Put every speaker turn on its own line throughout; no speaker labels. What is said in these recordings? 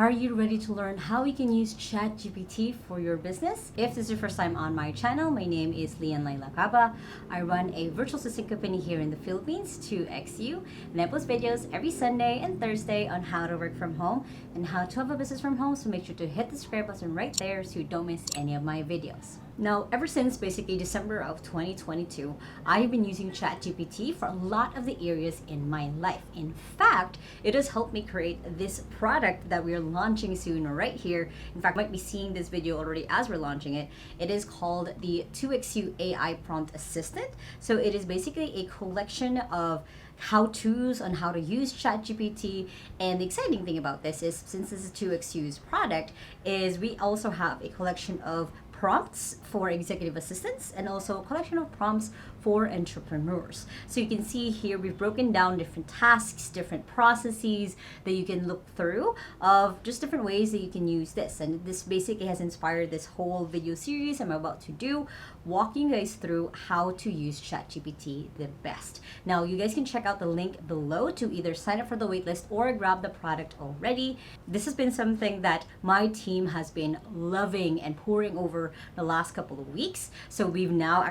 Are you ready to learn how you can use ChatGPT for your business? If this is your first time on my channel, my name is Lacaba. I run a virtual assistant company here in the Philippines, 2XU, and I post videos every Sunday and Thursday on how to work from home and how to have a business from home, so make sure to hit the subscribe button right there so you don't miss any of my videos. Now, ever since basically December of 2022, I have been using ChatGPT for a lot of the areas in my life. In fact, it has helped me create this product that we are launching soon right here. In fact, you might be seeing this video already as we're launching it. It is called the 2XU AI Prompt Assistant. So it is basically a collection of how-tos on how to use ChatGPT. And the exciting thing about this is, since this is 2XU's product, is we also have a collection of prompts for executive assistants and also a collection of prompts for entrepreneurs. So you can see here we've broken down different tasks, different processes that you can look through of just different ways that you can use this. And this basically has inspired this whole video series I'm about to do, walking you guys through how to use ChatGPT the best. Now, you guys can check out the link below to either sign up for the waitlist or grab the product already. This has been something that my team has been loving and pouring over the last couple of weeks. So we've now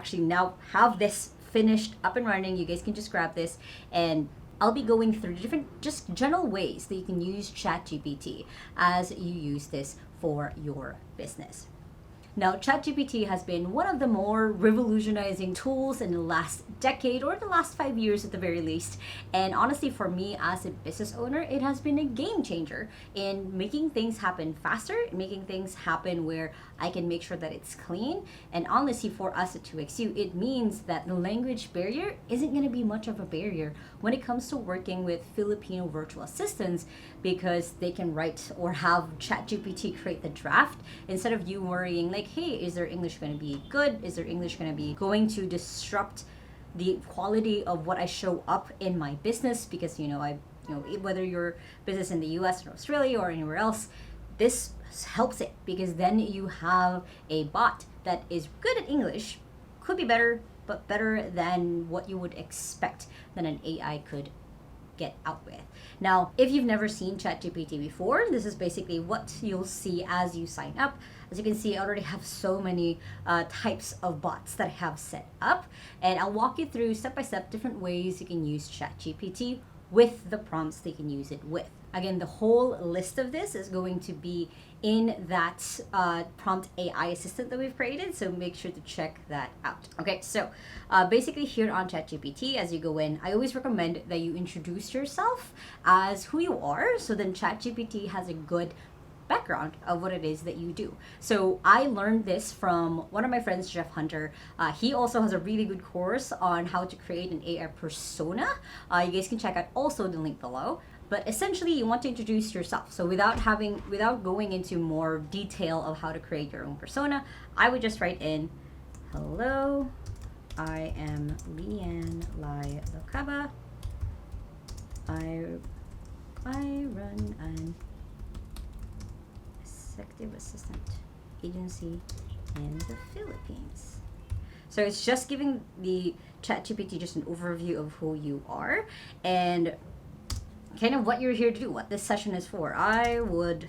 have this finished, up and running. You guys can just grab this, and I'll be going through different just general ways that you can use ChatGPT as you use this for your business. Now, ChatGPT has been one of the more revolutionizing tools in the last decade, or the last 5 years at the very least. And honestly, for me as a business owner, it has been a game changer in making things happen faster, making things happen where I can make sure that it's clean. And honestly, for us at 2XU, it means that the language barrier isn't going to be much of a barrier when it comes to working with Filipino virtual assistants, because they can write or have ChatGPT create the draft instead of you worrying like, hey, is their English going to be good? Is their English going to disrupt the quality of what I show up in my business? Because whether your business in the US or Australia or anywhere else, this helps it, because then you have a bot that is good at English, could be better, but better than what you would expect than an AI could get out with. Now, if you've never seen ChatGPT before, this is basically what you'll see as you sign up. As you can see, I already have so many types of bots that I have set up, and I'll walk you through step by step different ways you can use ChatGPT with the prompts that you can use it with. Again, the whole list of this is going to be in that prompt AI assistant that we've created, so make sure to check that out. Okay, so basically here on ChatGPT, as you go in, I always recommend that you introduce yourself as who you are, so then ChatGPT has a good background of what it is that you do. So I learned this from one of my friends, Jeff Hunter. He also has a really good course on how to create an AI persona. You guys can check out also the link below. But essentially, you want to introduce yourself. So without going into more detail of how to create your own persona, I would just write in, hello, I am Lacaba. I run an executive assistant agency in the Philippines. So it's just giving the ChatGPT just an overview of who you are and kind of what you're here to do, what this session is for. I would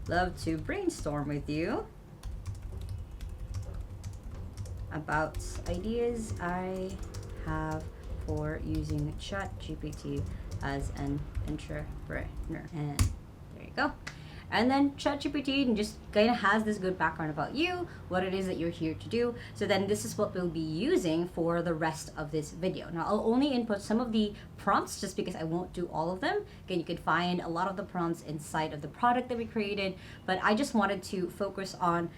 love to brainstorm with you about ideas I have for using ChatGPT as an entrepreneur. And there you go. And then ChatGPT just kind of has this good background about you, what it is that you're here to do. So then this is what we'll be using for the rest of this video. Now, I'll only input some of the prompts just because I won't do all of them. Again, you can find a lot of the prompts inside of the product that we created, but I just wanted to focus on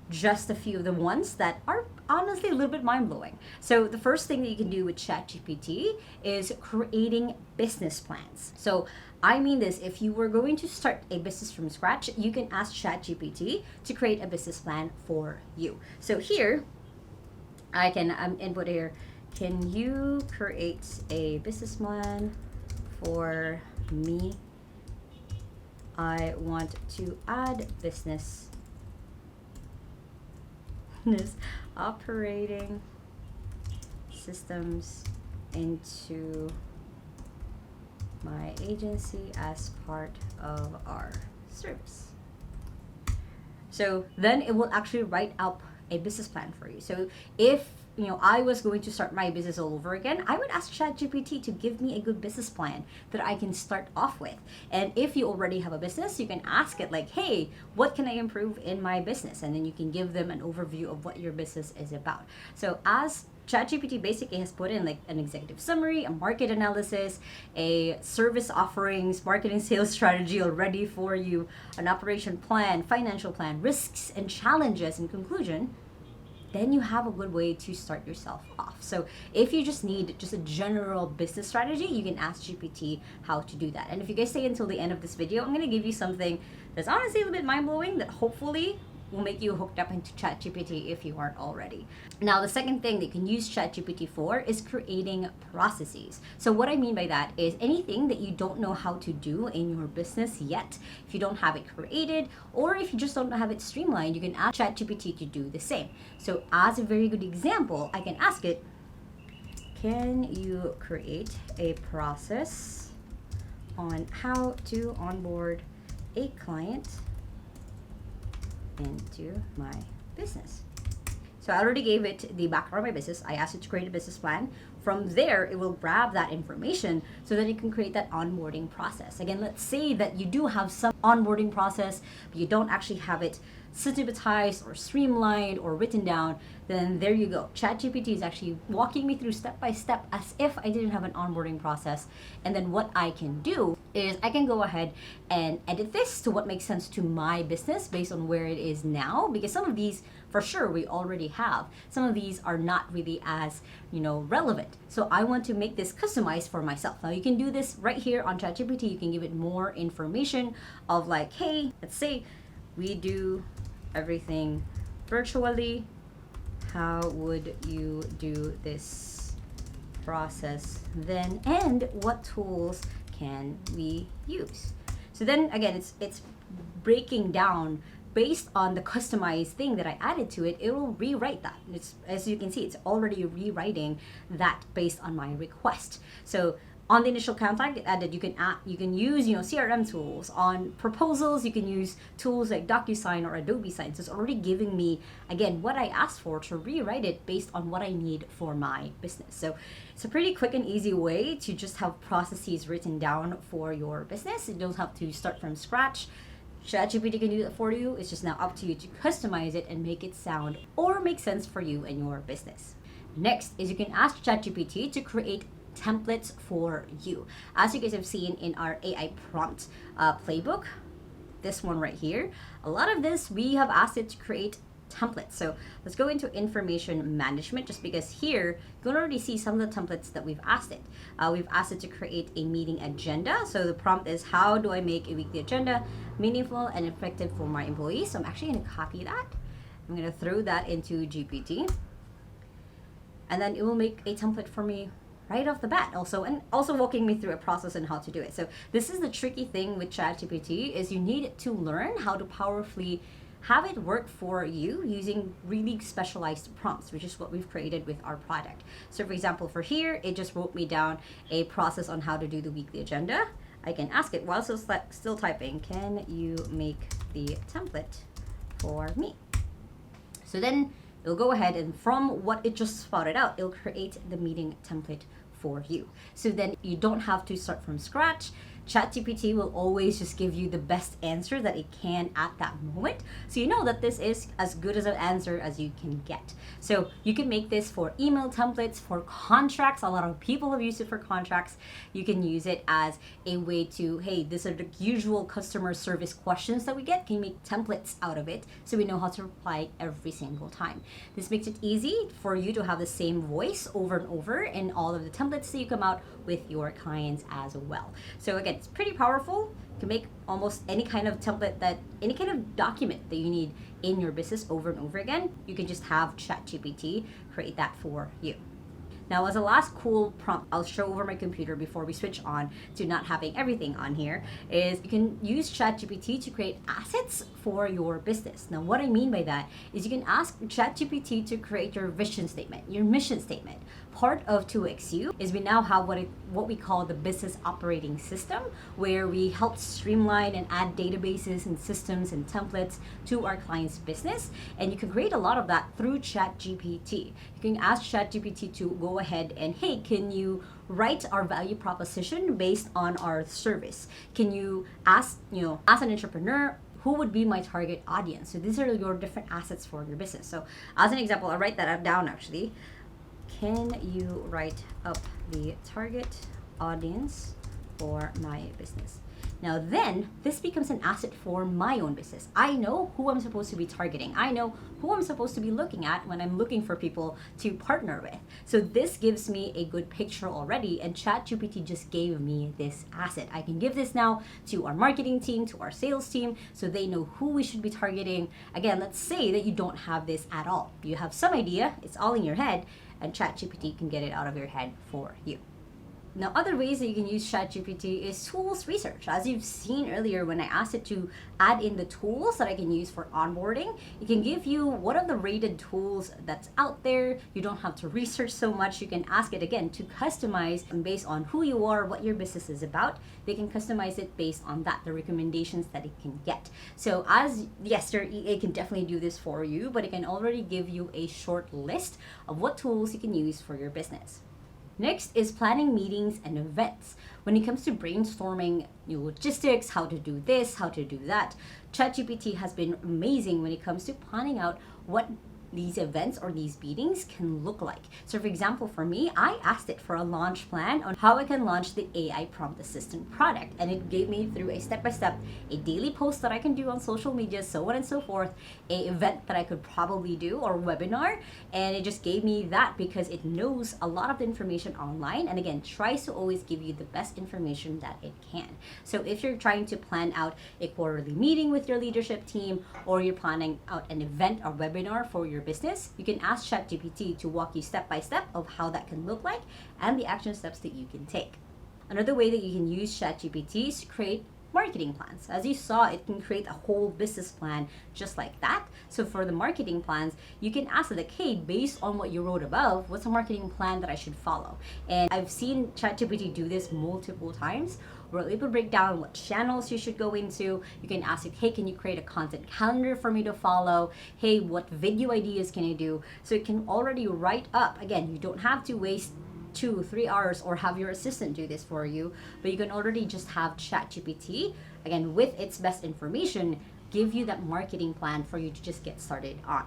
just a few of the ones that are honestly a little bit mind-blowing. So the first thing that you can do with ChatGPT is creating business plans. So I mean this, if you were going to start a business from scratch, you can ask ChatGPT to create a business plan for you. So here, I can input here, can you create a business plan for me? I want to add business operating systems into my agency as part of our service. So then it will actually write up a business plan for you. So if I was going to start my business all over again, I would ask ChatGPT to give me a good business plan that I can start off with. And if you already have a business, you can ask it like, hey, what can I improve in my business? And then you can give them an overview of what your business is about. So as ChatGPT basically has put in like an executive summary, a market analysis, a service offerings, marketing sales strategy already for you, an operation plan, financial plan, risks and challenges in conclusion, then you have a good way to start yourself off. So if you just need just a general business strategy, you can ask GPT how to do that. And if you guys stay until the end of this video, I'm going to give you something that's honestly a little bit mind-blowing that hopefully will make you hooked up into ChatGPT if you aren't already. Now, the second thing that you can use ChatGPT for is creating processes. So what I mean by that is anything that you don't know how to do in your business yet, if you don't have it created, or if you just don't have it streamlined, you can ask ChatGPT to do the same. So as a very good example, I can ask it, can you create a process on how to onboard a client into my business? So I already gave it the background of my business. I asked it to create a business plan. From there, it will grab that information so that it can create that onboarding process. Again, let's say that you do have some onboarding process, but you don't actually have it systematized or streamlined or written down, then there you go. ChatGPT is actually walking me through step by step as if I didn't have an onboarding process. And then what I can do is I can go ahead and edit this to what makes sense to my business based on where it is now, because some of these for sure we already have. Some of these are not really as relevant. So I want to make this customized for myself. Now you can do this right here on ChatGPT. You can give it more information of like, hey, let's say we do everything virtually. How would you do this process then? And what tools can we use? So then again, it's breaking down based on the customized thing that I added to it. It will rewrite that. It's, as you can see, it's already rewriting that based on my request. So on the initial contact, it added you can use CRM tools. On proposals, you can use tools like DocuSign or Adobe Sign. So it's already giving me again what I asked for to rewrite it based on what I need for my business. So it's a pretty quick and easy way to just have processes written down for your business. You don't have to start from scratch. ChatGPT can do that for you. It's just now up to you to customize it and make it sound or make sense for you and your business. Next is you can ask ChatGPT to create templates for you. As you guys have seen in our AI prompt playbook, this one right here, a lot of this we have asked it to create templates. So let's go into information management, just because here you can already see some of the templates that we've asked it. We've asked it to create a meeting agenda. So the prompt is, how do I make a weekly agenda meaningful and effective for my employees? So I'm actually going to copy that. I'm going to throw that into GPT, and then it will make a template for me right off the bat and also walking me through a process and how to do it. So this is the tricky thing with ChatGPT, is you need to learn how to powerfully have it work for you using really specialized prompts, which is what we've created with our product. So for example, for here, it just wrote me down a process on how to do the weekly agenda. I can ask it while still typing, can you make the template for me? So then it'll go ahead and from what it just spotted out, it'll create the meeting template for you. So then you don't have to start from scratch. ChatGPT will always just give you the best answer that it can at that moment. So you know that this is as good as an answer as you can get. So you can make this for email templates, for contracts. A lot of people have used it for contracts. You can use it as a way to, hey, these are the usual customer service questions that we get. Can you make templates out of it so we know how to reply every single time? This makes it easy for you to have the same voice over and over in all of the templates that you come out with your clients as well. So again, it's pretty powerful. You can make almost any kind of template, any kind of document that you need in your business over and over again. You can just have ChatGPT create that for you. Now, as a last cool prompt I'll show over my computer before we switch on to not having everything on here is you can use ChatGPT to create assets for your business. Now, what I mean by that is you can ask ChatGPT to create your vision statement, your mission statement. part of 2XU is we now have what we call the business operating system, where we help streamline and add databases and systems and templates to our client's business. And you can create a lot of that through ChatGPT. You can ask ChatGPT to go ahead and, hey, can you write our value proposition based on our service? Can you ask, as an entrepreneur, who would be my target audience? So these are your different assets for your business. So as an example, I'll write that down actually. Can you write up the target audience for my business? Now then, this becomes an asset for my own business. I know who I'm supposed to be targeting. I know who I'm supposed to be looking at when I'm looking for people to partner with. So this gives me a good picture already, and ChatGPT just gave me this asset. I can give this now to our marketing team, to our sales team, so they know who we should be targeting. Again, let's say that you don't have this at all. You have some idea, it's all in your head, and ChatGPT can get it out of your head for you. Now, other ways that you can use ChatGPT is tools research. As you've seen earlier, when I asked it to add in the tools that I can use for onboarding, it can give you what are the rated tools that's out there. You don't have to research so much. You can ask it again to customize based on who you are, what your business is about. They can customize it based on that, the recommendations that it can get. So your EA can definitely do this for you, but it can already give you a short list of what tools you can use for your business. Next is planning meetings and events. When it comes to brainstorming new logistics, how to do this, how to do that, ChatGPT has been amazing when it comes to planning out what these events or these meetings can look like. So for example, for me, I asked it for a launch plan on how I can launch the AI prompt assistant product, and it gave me through a step-by-step, a daily post that I can do on social media, so on and so forth, a event that I could probably do or webinar, and it just gave me that because it knows a lot of the information online, and again, tries to always give you the best information that it can. So if you're trying to plan out a quarterly meeting with your leadership team, or you're planning out an event or webinar for your business, you can ask ChatGPT to walk you step by step of how that can look like and the action steps that you can take. Another way that you can use ChatGPT is to create marketing plans. As you saw, it can create a whole business plan just like that. So for the marketing plans, you can ask it like, hey, based on what you wrote above, what's a marketing plan that I should follow? And I've seen ChatGPT do this multiple times, where it will break down what channels you should go into. You can ask it, hey, can you create a content calendar for me to follow? Hey, what video ideas can I do? So it can already write up. Again, you don't have to waste 2-3 hours or have your assistant do this for you, but you can already just have ChatGPT, again, with its best information, give you that marketing plan for you to just get started on.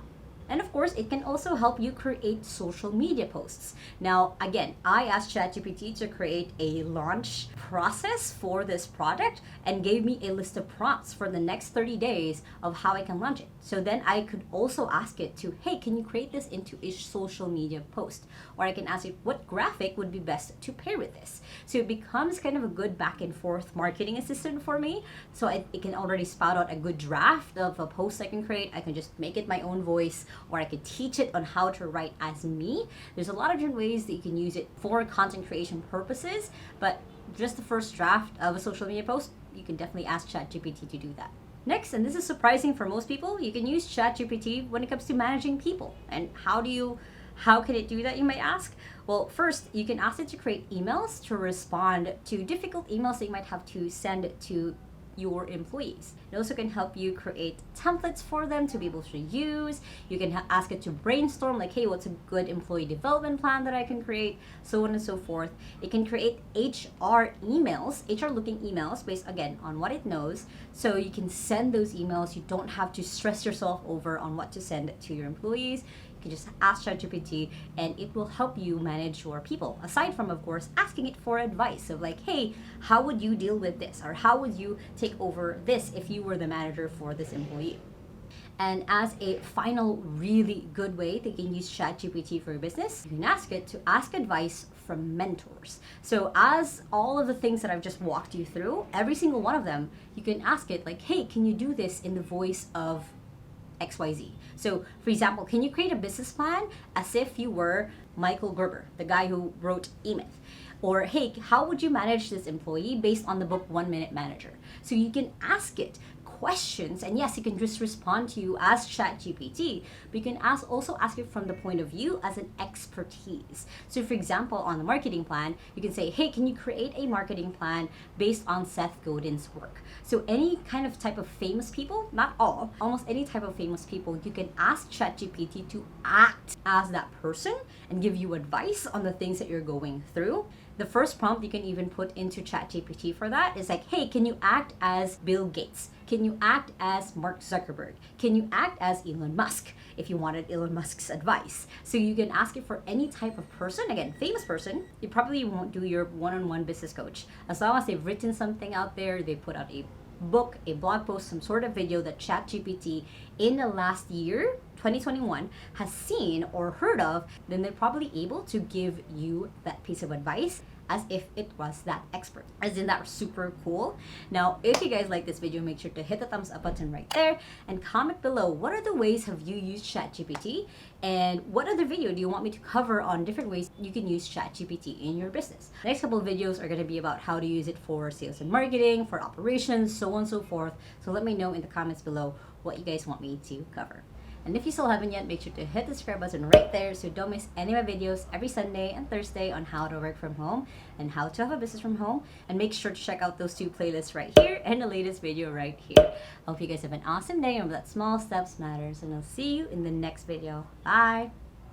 And of course, it can also help you create social media posts. Now, again, I asked ChatGPT to create a launch process for this product and gave me a list of prompts for the next 30 days of how I can launch it. So then I could also ask it to, hey, can you create this into a social media post? Or I can ask it what graphic would be best to pair with this. So it becomes kind of a good back and forth marketing assistant for me. So it can already spout out a good draft of a post I can create. I can just make it my own voice, or I could teach it on how to write as me. There's a lot of different ways that you can use it for content creation purposes, but just the first draft of a social media post, you can definitely ask ChatGPT to do that. Next, and this is surprising for most people, you can use ChatGPT when it comes to managing people. And how can it do that, you might ask? Well, first, you can ask it to create emails to respond to difficult emails that you might have to send to your employees. It also can help you create templates for them to be able to use. You can ask it to brainstorm, like, hey, what's a good employee development plan that I can create, so on and so forth. It can create HR emails, HR looking emails based, again, on what it knows. So you can send those emails. You don't have to stress yourself over on what to send to your employees. You just ask ChatGPT and it will help you manage your people. Aside from, of course, asking it for advice of like, hey, how would you deal with this? Or how would you take over this if you were the manager for this employee? And as a final really good way that you can use ChatGPT for your business, you can ask it to ask advice from mentors. So as all of the things that I've just walked you through, every single one of them, you can ask it like, hey, can you do this in the voice of XYZ? So for example, can you create a business plan as if you were Michael Gerber, the guy who wrote E-Myth? Or hey, how would you manage this employee based on the book 1 Minute Manager? So you can ask it questions. And yes, it can just respond to you as ChatGPT, but you can also ask it from the point of view as an expertise. So for example, on the marketing plan, you can say, hey, can you create a marketing plan based on Seth Godin's work? So any kind of type of famous people, not all, almost any type of famous people, you can ask ChatGPT to act as that person and give you advice on the things that you're going through. The first prompt you can even put into ChatGPT for that is like, hey, can you act as Bill Gates? Can you act as Mark Zuckerberg? Can you act as Elon Musk if you wanted Elon Musk's advice? So you can ask it for any type of person. Again, famous person. You probably won't do your one-on-one business coach. As long as they've written something out there, they put out a book, a blog post, some sort of video that ChatGPT in the last year, 2021, has seen or heard of, then they're probably able to give you that piece of advice as if it was that expert. Isn't that super cool? Now, if you guys like this video, make sure to hit the thumbs up button right there and comment below what are the ways have you used ChatGPT, and what other video do you want me to cover on different ways you can use ChatGPT in your business. The next couple of videos are going to be about how to use it for sales and marketing, for operations, so on and so forth. So let me know in the comments below what you guys want me to cover. And if you still haven't yet, make sure to hit the subscribe button right there so don't miss any of my videos every Sunday and Thursday on how to work from home and how to have a business from home. And make sure to check out those two playlists right here and the latest video right here. I hope you guys have an awesome day. Remember that small steps matters, and I'll see you in the next video. Bye!